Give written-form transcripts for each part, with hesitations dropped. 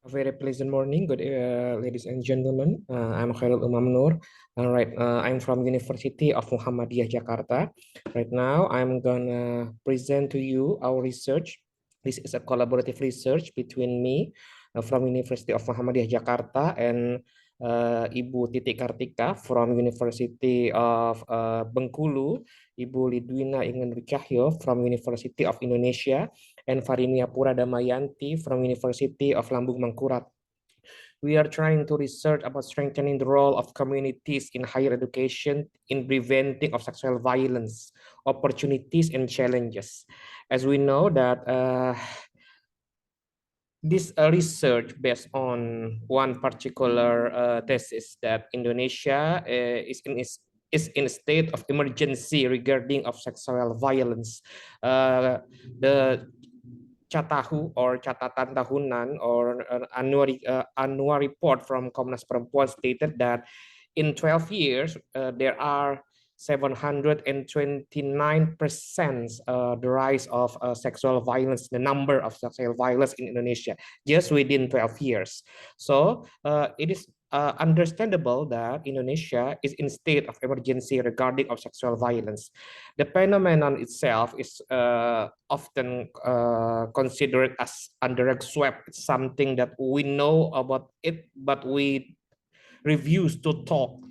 A very pleasant morning, good ladies and gentlemen. I'm Khairul Umam Nur. I'm from University of Muhammadiyah Jakarta. Right now, I'm gonna present to you our research. This is a collaborative research between me from University of Muhammadiyah Jakarta and Ibu Titik Kartika from University of Bengkulu, Ibu Lidwina Ingen Cahyo from University of Indonesia, and Farinia Pura Damayanti from University of Lambung Mangkurat. We are trying to research about strengthening the role of communities in higher education in preventing of sexual violence, opportunities and challenges. As we know that this research based on one particular thesis that Indonesia is in a state of emergency regarding of sexual violence. The Catahu or catatan tahunan or annual report from Komnas Perempuan stated that in 12 years there are 729% the rise of sexual violence, the number of sexual violence in Indonesia just within 12 years. So it is understandable that Indonesia is in state of emergency regarding of sexual violence. The phenomenon itself is often considered as under swept. It's something that we know about it, but we refuse to talk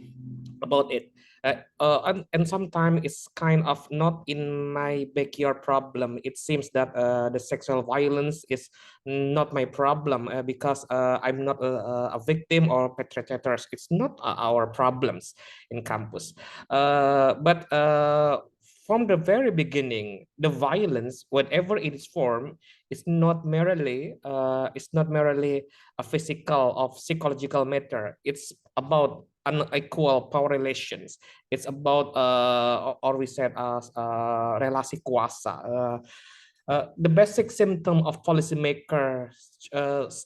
about it. And sometimes it's kind of not in my backyard problem. It seems that the sexual violence is not my problem because I'm not a victim or perpetrators. It's not our problems in campus. But from the very beginning, the violence, whatever it is formed, is not merely a physical or psychological matter. It's about unequal power relations. It's about or we said as relasi kuasa. The basic symptom of policymakers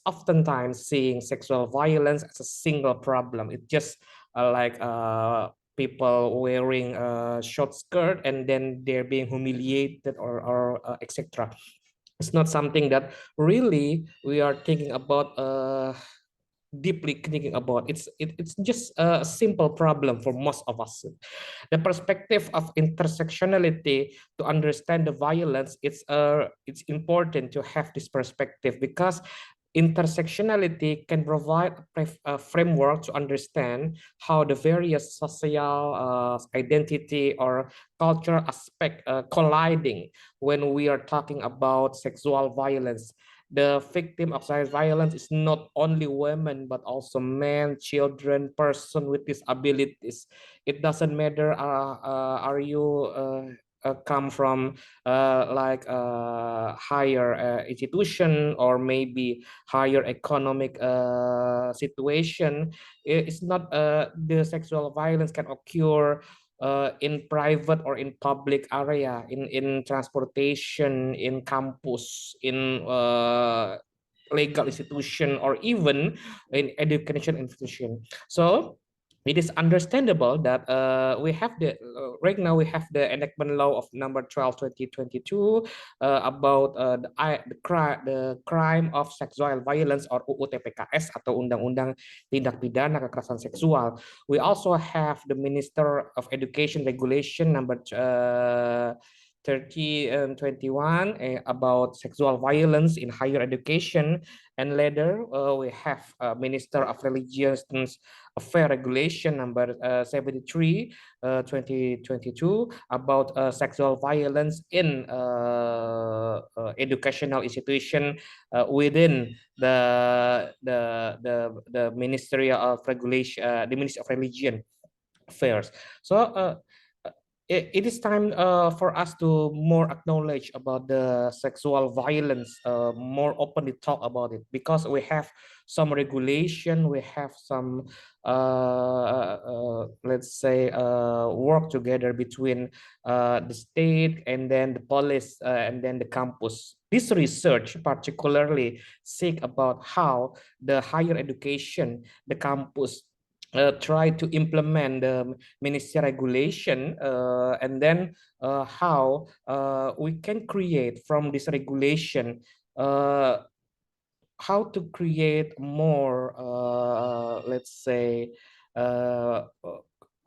oftentimes seeing sexual violence as a single problem. It's just like people wearing a short skirt and then they're being humiliated or etc. It's not something that really we are thinking about deeply thinking about. It's just a simple problem for most of us. The perspective of intersectionality to understand the violence, it's important to have this perspective because intersectionality can provide a framework to understand how the various social identity or cultural aspect colliding when we are talking about sexual violence. The victim of sexual violence is not only women but also men, children, person with disabilities. It doesn't matter are you come from like higher institution or maybe higher economic situation. It's not the sexual violence can occur in private or in public area, in transportation, in campus, in legal institution, or even in education institution. So it is understandable that we have the right now we have the enactment law of number 12 2022 about the crime of sexual violence or UU TPKS atau undang-undang tindak pidana kekerasan seksual. We also have the Minister of Education regulation number 30 and 21 about sexual violence in higher education, and later we have Minister of Religious Affair regulation number 73 2022 about sexual violence in educational institution within the Ministry of Regulation, the Ministry of Religion Affairs. So it is time for us to more acknowledge about the sexual violence, more openly talk about it, because we have some regulation, we have some, let's say, work together between the state and then the police and then the campus. This research particularly seek about how the higher education, the campus, try to implement the ministry regulation and then how we can create from this regulation how to create more, let's say,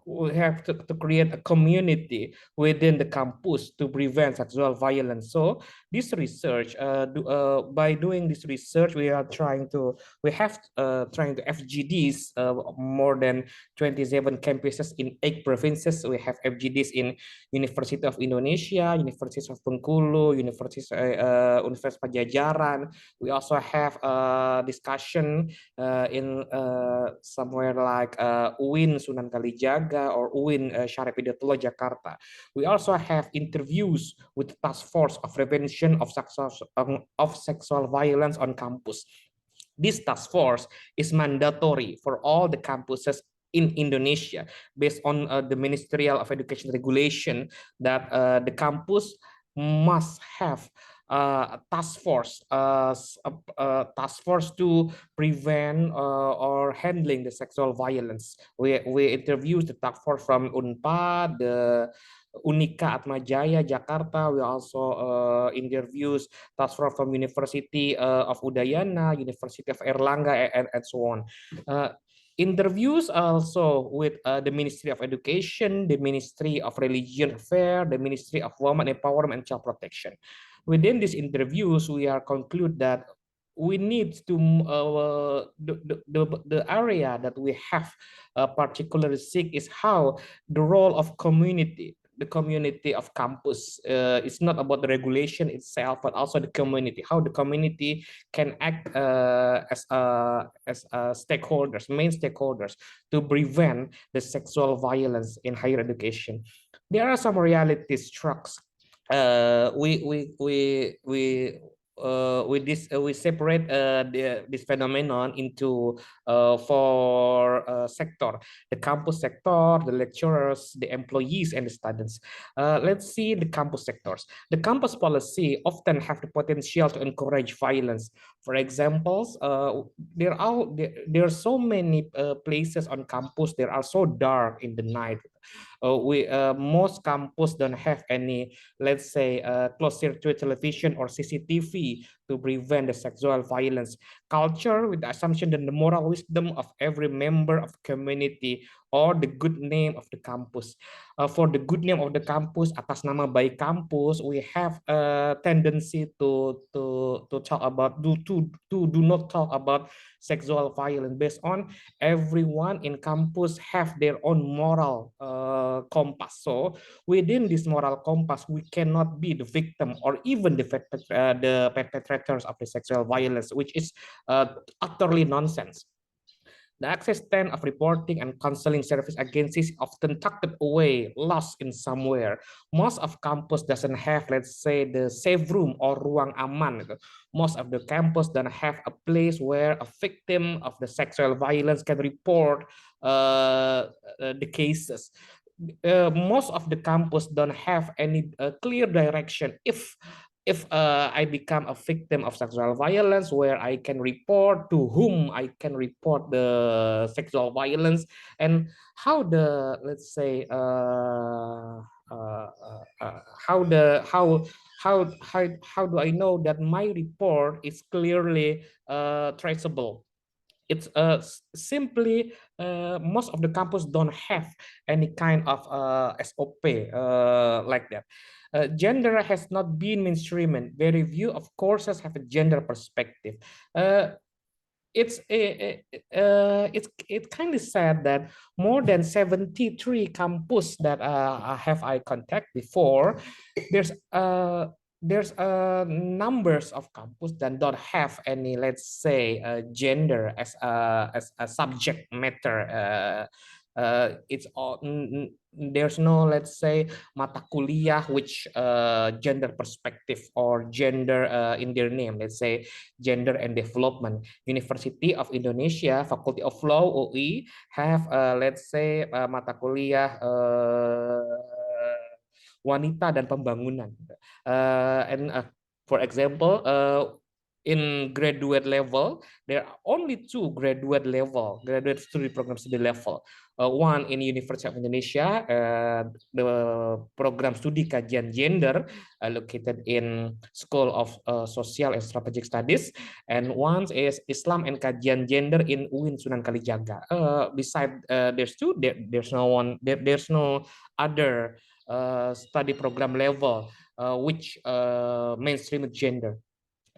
we have to create a community within the campus to prevent sexual violence. So this research, by doing this research, we have trying to FGDs more than 27 campuses in 8 provinces. We have FGDs in University of Indonesia, University of Bengkulu, Universitas Pajajaran. We also have a discussion in somewhere like UIN Sunan Kalijaga or UIN Syarif Hidayatullah Jakarta. We also have interviews with the Task Force of Prevention of Sexual Violence on campus. This task force is mandatory for all the campuses in Indonesia based on the Ministerial of Education regulation that the campus must have a task force to prevent or handling the sexual violence. We interviewed the task force from UNPA, the Unika Atmajaya Jakarta. We also interviews task force from University of Udayana, University of Erlangga, and so on. Interviews also with the Ministry of Education, the Ministry of Religion Affairs, the Ministry of Women Empowerment and Child Protection. Within these interviews, we are conclude that we need to the area that we have particularly seek is how the role of community, the community of campus. It's not about the regulation itself, but also the community, how the community can act as stakeholders, main stakeholders, to prevent the sexual violence in higher education. There are some reality strokes. We separate this phenomenon into four sector: the campus sector, the lecturers, the employees, and the students. Let's see the campus sectors. The campus policy often have the potential to encourage violence. For examples, there are so many places on campus that are so dark in the night. Most campus don't have any, let's say, closed circuit television or CCTV to prevent the sexual violence. Culture with the assumption that the moral wisdom of every member of community or the good name of the campus. For the good name of the campus, atas nama baik kampus, we have a tendency to talk about to do not talk about sexual violence based on everyone in campus have their own moral compass. So within this moral compass, we cannot be the victim or even the perpetrators of the sexual violence, which is utterly nonsense. The access stand of reporting and counseling service agencies often tucked away, lost in somewhere. Most of campus doesn't have, let's say, the safe room or ruang aman. Most of the campus don't have a place where a victim of the sexual violence can report the cases. Most of the campus don't have any clear direction if I become a victim of sexual violence, where I can report, to whom I can report the sexual violence, and how the, let's say, how do I know that my report is clearly traceable? It's simply most of the campus don't have any kind of SOP like that. Gender has not been mainstreamed. Very few of courses have a gender perspective. Uh, it's kind of sad that more than 73 campus that have I contact before, there's numbers of campus that don't have any, let's say, gender as a subject matter. It's all, there's no, let's say, mata kuliah which gender perspective or gender in their name. Let's say gender and development. University of Indonesia, Faculty of Law (UI) have let's say mata kuliah wanita dan pembangunan. And for example, in graduate level, there are only two graduate study program study level. One in University of Indonesia, the program studi kajian gender located in School of Social and Strategic Studies, and one is Islam and Kajian Gender in UIN Sunan Kalijaga. Beside there's two, there's no one, there's no other study program level which mainstream gender.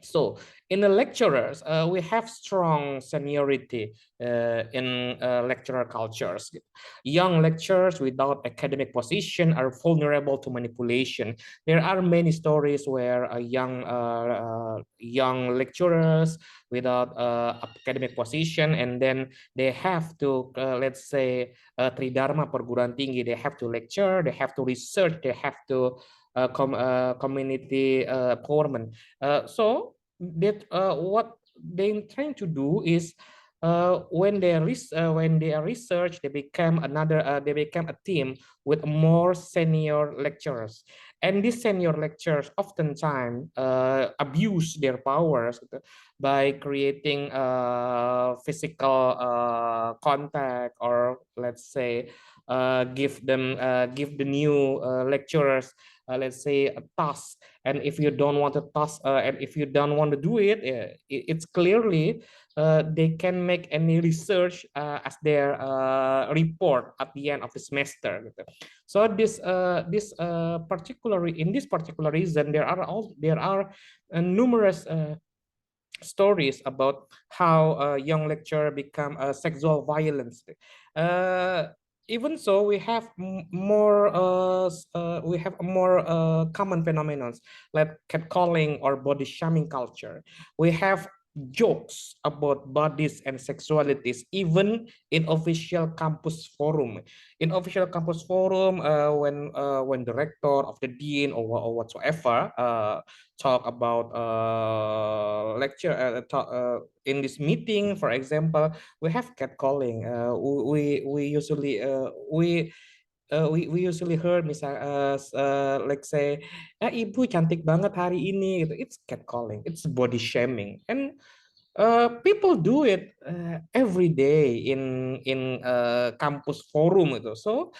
So in the lecturers, we have strong seniority in lecturer cultures. Young lecturers without academic position are vulnerable to manipulation. There are many stories where young lecturers without academic position, and then they have to, let's say, tridharma perguruan tinggi. They have to lecture, they have to research, they have to community empowerment. So that what they're trying to do is when they are research, they become they become a team with more senior lecturers, and these senior lecturers oftentimes abuse their powers by creating physical contact, or let's say give the new lecturers let's say a task, and if you don't want to task and if you don't want to do it, it's clearly they can make any research as their report at the end of the semester gitu. So in this particular reason, there are numerous stories about how a young lecturer become sexual violence. Uh, Even so, we have more common phenomena like catcalling or body shaming culture. We have jokes about bodies and sexualities even in official campus forum. In official campus forum, when the rector of the dean or whatsoever talk about lecture in this meeting, for example, we have catcalling. We usually heard misal like say, ibu cantik banget hari ini gitu. It's catcalling, it's body shaming, and people do it every day in campus forum gitu. So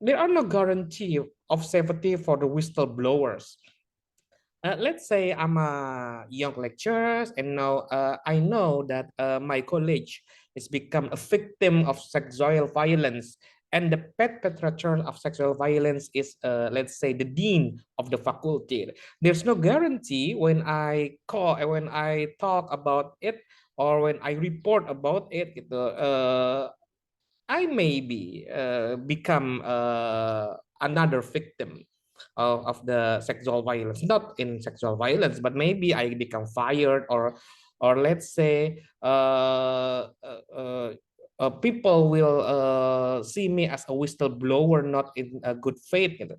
there are no guarantee of safety for the whistleblowers. Let's say I'm a young lecturer, and now I know that my college has become a victim of sexual violence, and the perpetrator of sexual violence is, let's say, the dean of the faculty. There's no guarantee when I talk about it or when I report about it. I maybe become another victim of the sexual violence, not in sexual violence, but maybe I become fired, or let's say people will see me as a whistleblower, not in a good faith gitu.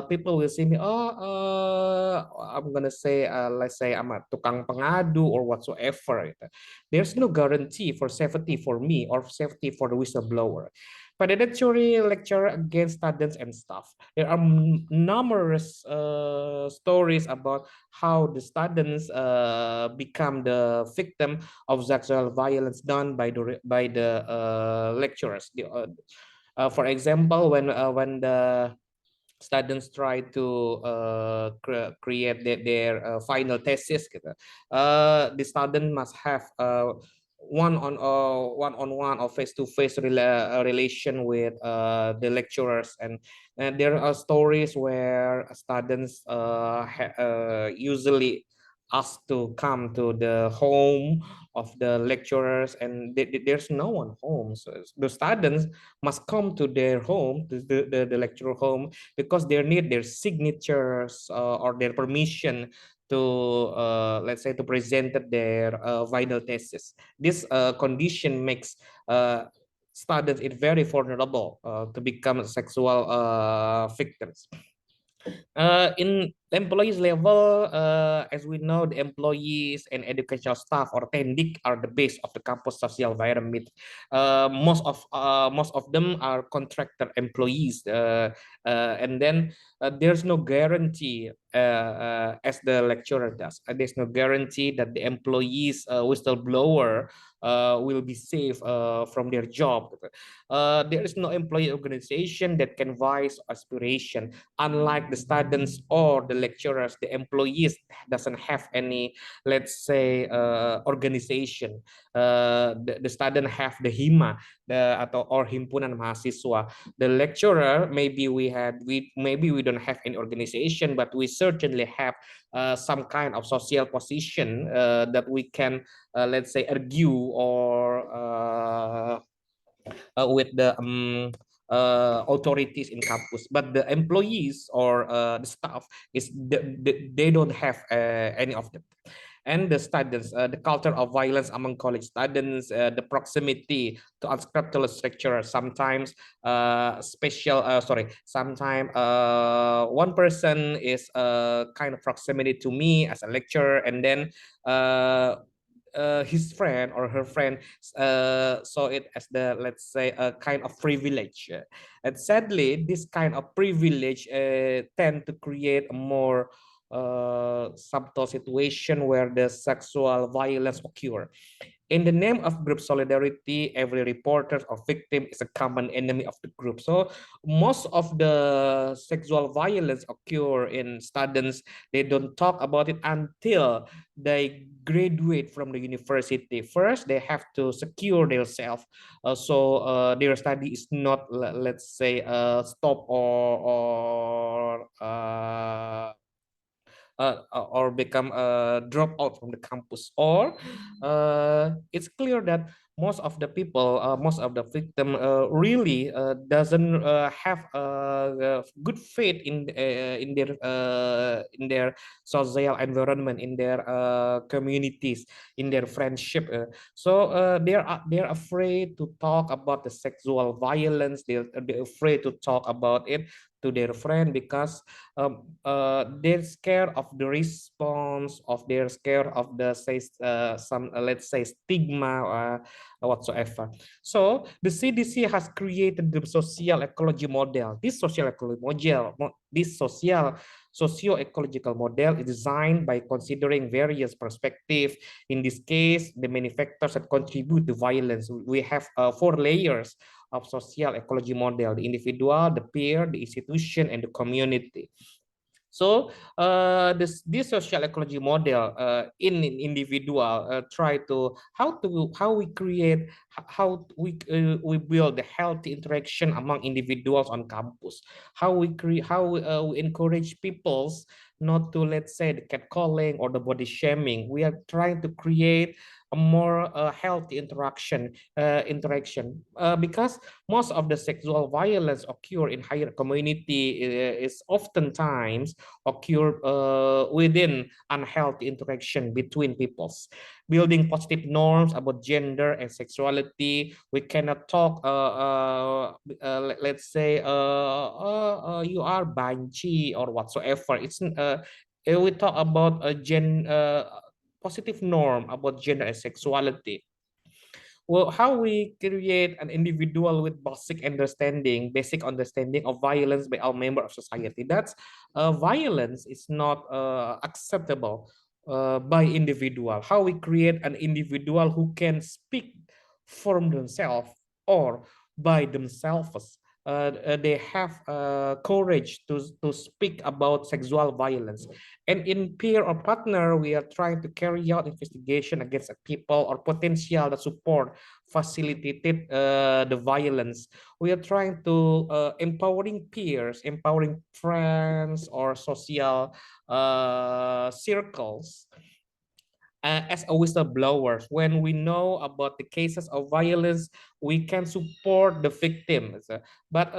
People will see me, I'm gonna say, let's say I'm a tukang pengadu or whatsoever gitu. There's no guarantee for safety for me or safety for the whistleblower. Predatory lecture against students and staff. There are numerous stories about how the students become the victim of sexual violence done by the lecturers. For example, when the students try to create their final thesis gitu. The student must have one-on-one or face-to-face relation with the lecturers, and there are stories where students usually asked to come to the home of the lecturers, and there's no one home, so the students must come to their home, to the lecturer home, because they need their signatures or their permission to let's say to present their final thesis. This condition makes students it very vulnerable to become sexual victims. In employees level, as we know, the employees and educational staff or tendik are the base of the campus social environment. Most of them are contractor employees, and then there's no guarantee, as the lecturer does. There's no guarantee that the employees whistleblower will be safe from their job. There is no employee organization that can voice aspiration. Unlike the students or the lecturers, the employees doesn't have any, let's say, organization. The student have the hima, atau or himpunan mahasiswa. The lecturer, maybe we don't have any organization, but we certainly have some kind of social position that we can, let's say, argue or with the authorities in campus. But the employees or the staff they don't have any of them. And the students, the culture of violence among college students, the proximity to unscrupulous lecturers. Sometimes sometimes one person is kind of proximity to me as a lecturer, and then his friend or her friend saw it as the, let's say, a kind of privilege. And sadly, this kind of privilege tend to create a more subtle situation where the sexual violence occur. In the name of group solidarity, every reporter or victim is a common enemy of the group. So most of the sexual violence occur in students. They don't talk about it until they graduate from the university. First, they have to secure themselves, so their study is not, let's say, stop or become a dropout from the campus. Or it's clear that most of the people, most of the victim really doesn't have good faith in their social environment, in their communities, in their friendship. So they're afraid to talk about the sexual violence. They're afraid to talk about it to their friend because they're scared of the response of, they're scared of the, say, some, let's say, stigma whatsoever. So the CDC has created the social ecology model. This social socio-ecological model is designed by considering various perspectives. In this case, the many factors that contribute to violence. We have 4 layers of social ecology model: the individual, the peer, the institution, and the community. So this social ecology model in an individual try to how we create, how we build the healthy interaction among individuals on campus, how we create, how we encourage peoples not to, let's say, the catcalling or the body shaming. We are trying to create a more healthy interaction because most of the sexual violence occur in higher community is oftentimes occur within unhealthy interaction between peoples. Building positive norms about gender and sexuality, we cannot talk let's say you are banci or whatsoever. It's we talk about a positive norm about gender and sexuality. Well, how we create an individual with basic understanding of violence by all members of society. That's violence is not acceptable by individual. How we create an individual who can speak for themselves or by themselves. They have courage to speak about sexual violence. And in peer or partner, we are trying to carry out investigation against people or potential that support facilitated the violence. We are trying to empowering peers, empowering friends or social circles as a whistleblower. When we know about the cases of violence, we can support the victims. But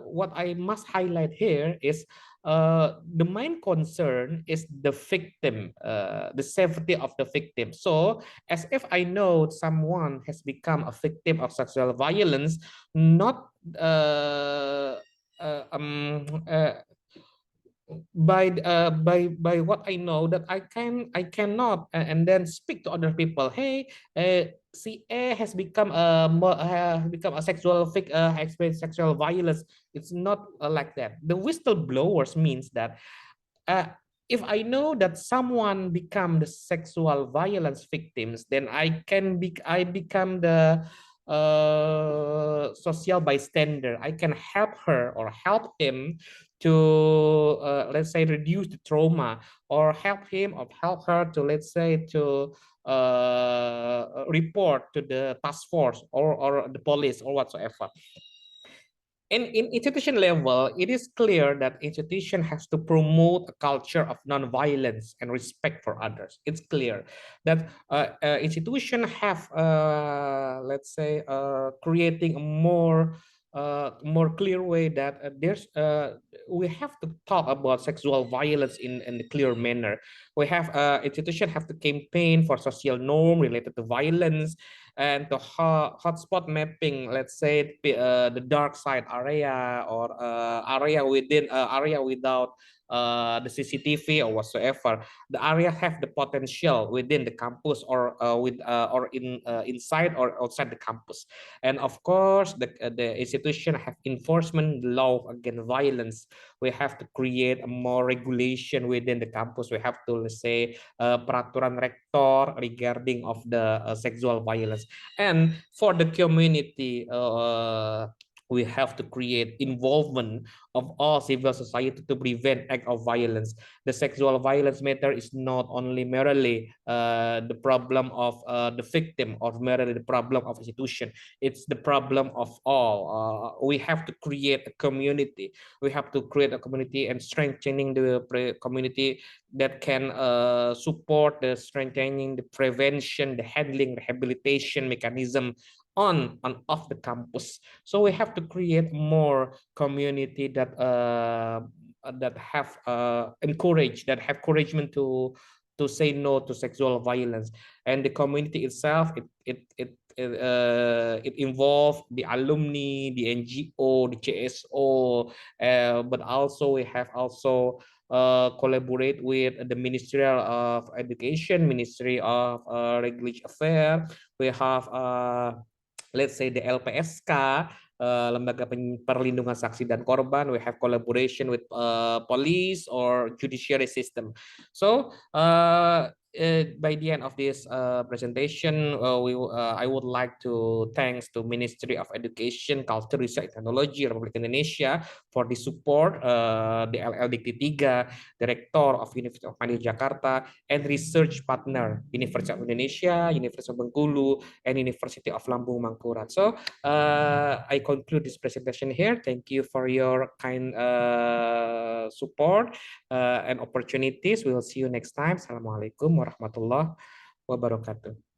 what I must highlight here is the main concern is the victim, the safety of the victim. So as if I know someone has become a victim of sexual violence, not uh, uh, um, uh, by what I know, that I cannot and then speak to other people. Hey, see, A has become become a experience sexual violence. It's not like that. The whistleblowers means that uh, if I know that someone become the sexual violence victims, then I become the social bystander. I can help her or help him to let's say reduce the trauma, or help him or help her to, let's say, to report to the task force or the police or whatsoever. And in institution level, it is clear that institution has to promote a culture of non-violence and respect for others. It's clear that institution have, let's say, creating a more clear way that we have to talk about sexual violence in a clear manner. We have institution have to campaign for social norm related to violence, and the hotspot mapping, let's say, the dark side area, or area without the CCTV or whatsoever. The area have the potential within the campus, or inside or outside the campus. And of course, the institution have enforcement law against violence. We have to create a more regulation within the campus. We have to, let's say, peraturan rektor regarding of the sexual violence. And for the community, we have to create involvement of all civil society to prevent act of violence. The sexual violence matter is not only merely the problem of the victim, or merely the problem of institution. It's the problem of all. We have to create a community. We have to create a community and strengthening the community that can support the strengthening, the prevention, the handling, rehabilitation mechanism on off the campus. So we have to create more community that have encouragement to say no to sexual violence. And the community itself, it involves the alumni, the NGO, the CSO, but also we have also collaborate with the Ministry of Education, Ministry of Regulatory Affairs. We have let's say the LPSK, Lembaga Perlindungan Saksi dan Korban. We have collaboration with police or judiciary system. So by the end of this presentation, I would like to thanks to Ministry of Education, Culture, Research, and Technology Republik Indonesia for the support, the LLDT 3, Director of University of Madinah Jakarta, and research partner University of Indonesia, University of Bengkulu, and University of Lambung Mangkurat. So I conclude this presentation here. Thank you for your kind support and opportunities. We will see you next time. Assalamualaikum warahmatullahi wabarakatuh.